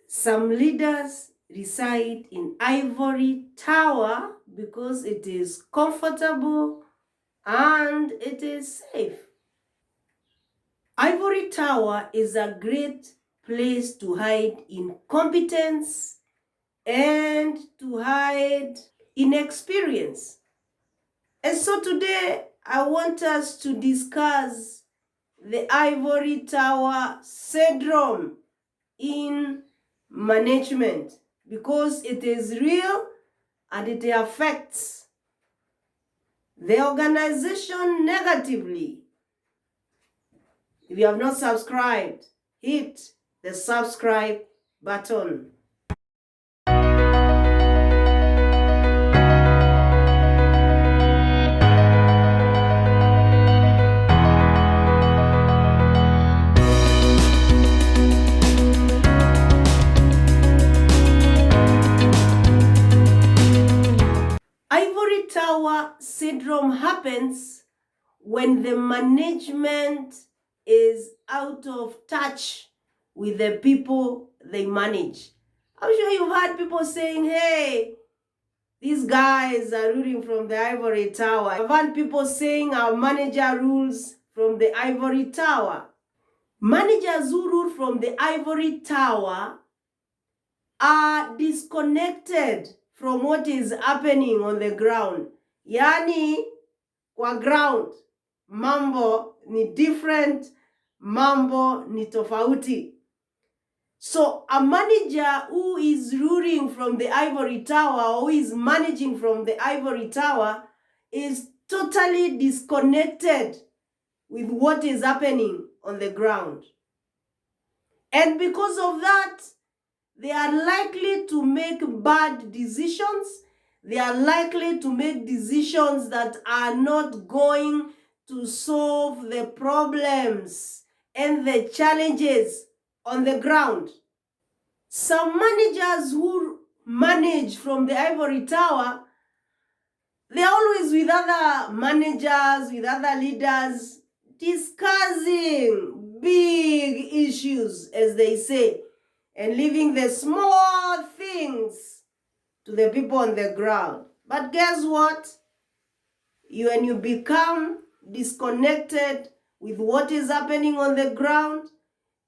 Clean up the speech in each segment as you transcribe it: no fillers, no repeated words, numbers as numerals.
Some leaders reside in ivory tower because it is comfortable and it is safe. Ivory tower is a great place to hide incompetence and to hide inexperience. And so today I want us to discuss the ivory tower syndrome in management, because it is real and it affects the organization negatively. If you have not subscribed, hit the subscribe button. Ivory tower syndrome happens when the management is out of touch with the people they manage. I'm sure you've heard people saying, hey, these guys are ruling from the ivory tower. I've heard people saying our manager rules from the ivory tower. Managers who rule from the ivory tower are disconnected from what is happening on the ground. Yani, kwa ground, mambo ni different, mambo ni tofauti. So a manager who is ruling from the ivory tower, or who is managing from the ivory tower, is totally disconnected with what is happening on the ground. And because of that, they are likely to make bad decisions. They are likely to make decisions that are not going to solve the problems and the challenges on the ground. Some managers who manage from the ivory tower, they're always with other managers, with other leaders, discussing big issues, as they say, and leaving the small things to the people on the ground. But guess what? When you become disconnected with what is happening on the ground,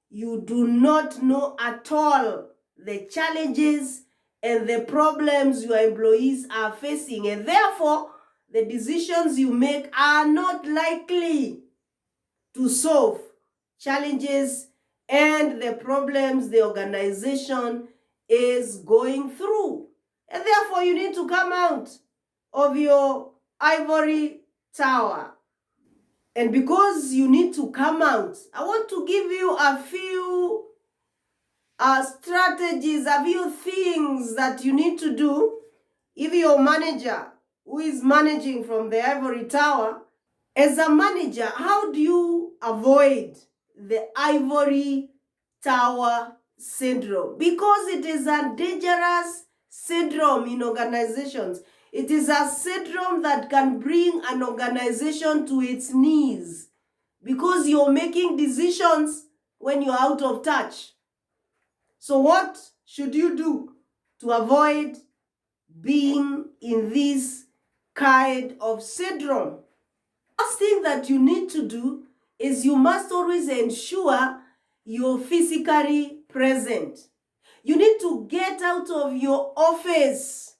you do not know at all the challenges and the problems your employees are facing, and therefore the decisions you make are not likely to solve challenges and the problems the organization is going through. And therefore you need to come out of your ivory tower. And because you need to come out, I want to give you a few strategies, a few things that you need to do if you're a manager who is managing from the ivory tower. As a manager, how do you avoid the ivory tower syndrome? Because it is a dangerous syndrome in organizations. It is a syndrome that can bring an organization to its knees, because you're making decisions when you're out of touch. So what should you do to avoid being in this kind of syndrome? First thing that you need to do is you must always ensure you're physically present. You need to get out of your office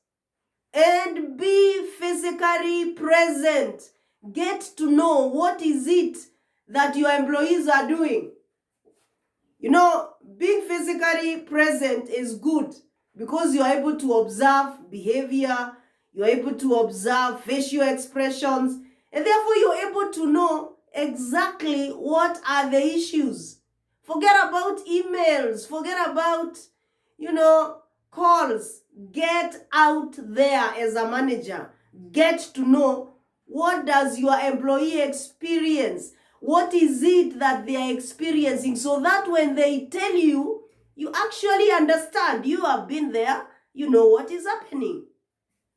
and be physically present. Get to know what is it that your employees are doing. You know, being physically present is good because you're able to observe behavior, you're able to observe facial expressions, and therefore you're able to know exactly what are the issues. Forget about emails, forget about, calls. Get out there as a manager. Get to know, what does your employee experience? What is it that they are experiencing, so that when they tell you, you actually understand. You have been there, you know what is happening.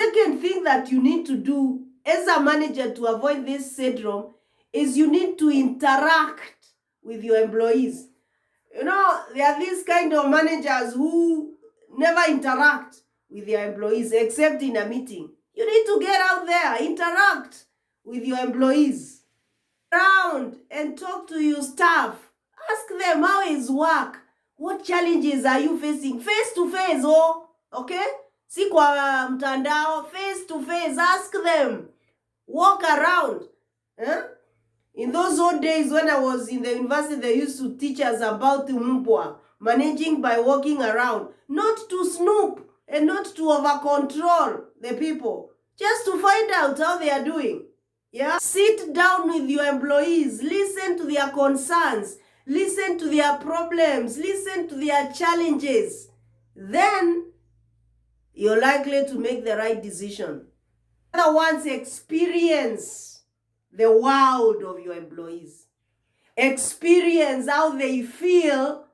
Second thing that you need to do as a manager to avoid this syndrome is you need to interact with your employees. You know, there are these kind of managers who never interact with their employees except in a meeting. You need to get out there, interact with your employees. Around and talk to your staff. Ask them, how is work? What challenges are you facing? Face to face, okay? Si kwa mtandao, face to face, ask them. Walk around. In those old days when I was in the university, they used to teach us about mpwa, managing by walking around, not to snoop and not to over-control the people, just to find out how they are doing. Yeah, sit down with your employees, listen to their concerns, listen to their problems, listen to their challenges. Then you're likely to make the right decision. Other ones, experience the world of your employees. Experience how they feel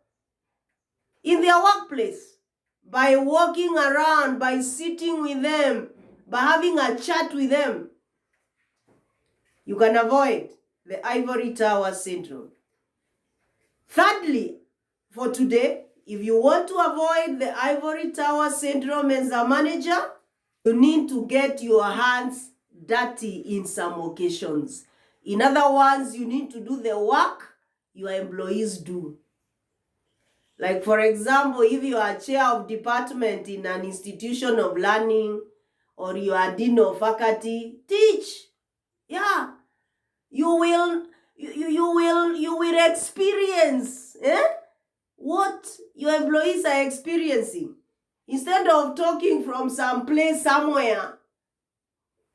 in their workplace by walking around, by sitting with them, by having a chat with them. You can avoid the ivory tower syndrome. Thirdly, for today, if you want to avoid the ivory tower syndrome as a manager, you need to get your hands dirty in some occasions. In other words, you need to do the work your employees do. Like, for example, if you are chair of department in an institution of learning, or you are dean of faculty, teach. Yeah. You will experience what your employees are experiencing. Instead of talking from some place somewhere,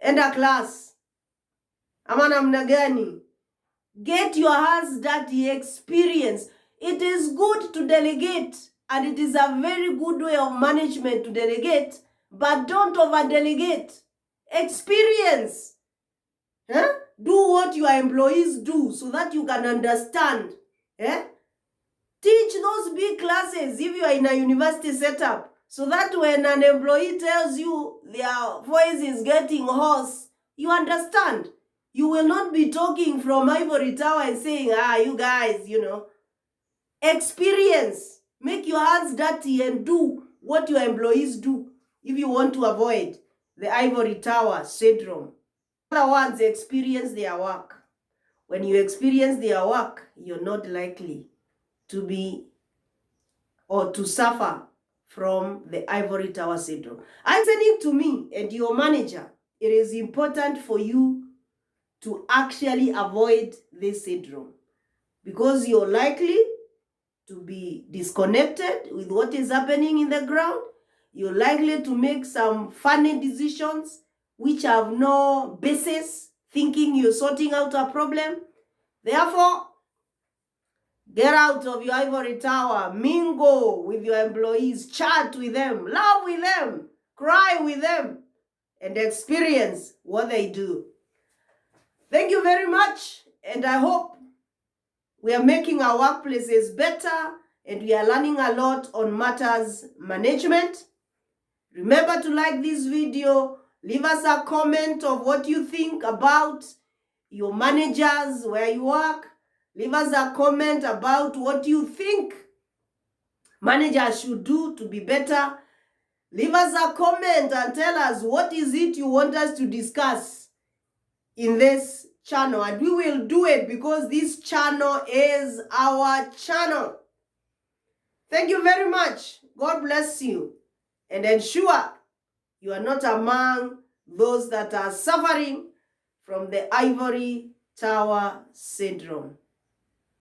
enda class. Ama namna gani? Get your hands dirty, experience. It is good to delegate, and it is a very good way of management to delegate, but don't over-delegate. Experience. Do what your employees do so that you can understand. Teach those big classes if you are in a university setup, so that when an employee tells you their voice is getting hoarse, you understand. You will not be talking from ivory tower and saying, you guys, Experience. Make your hands dirty and do what your employees do if you want to avoid the ivory tower syndrome. Other ones, experience their work. When you experience their work, you're not likely to be or to suffer from the ivory tower syndrome. I'm saying to me and your manager, it is important for you to actually avoid this syndrome, because you're likely to be disconnected with what is happening in the ground. You're likely to make some funny decisions which have no basis, thinking you're sorting out a problem. Therefore, get out of your ivory tower, mingle with your employees, chat with them, laugh with them, cry with them, and experience what they do. Thank you very much, and I hope we are making our workplaces better, and we are learning a lot on matters management. Remember to like this video, leave us a comment of what you think about your managers where you work. Leave us a comment about what you think managers should do to be better. Leave us a comment and tell us what is it you want us to discuss in this channel, and we will do it, because this channel is our channel. Thank you very much. God bless you, and ensure you are not among those that are suffering from the ivory tower syndrome.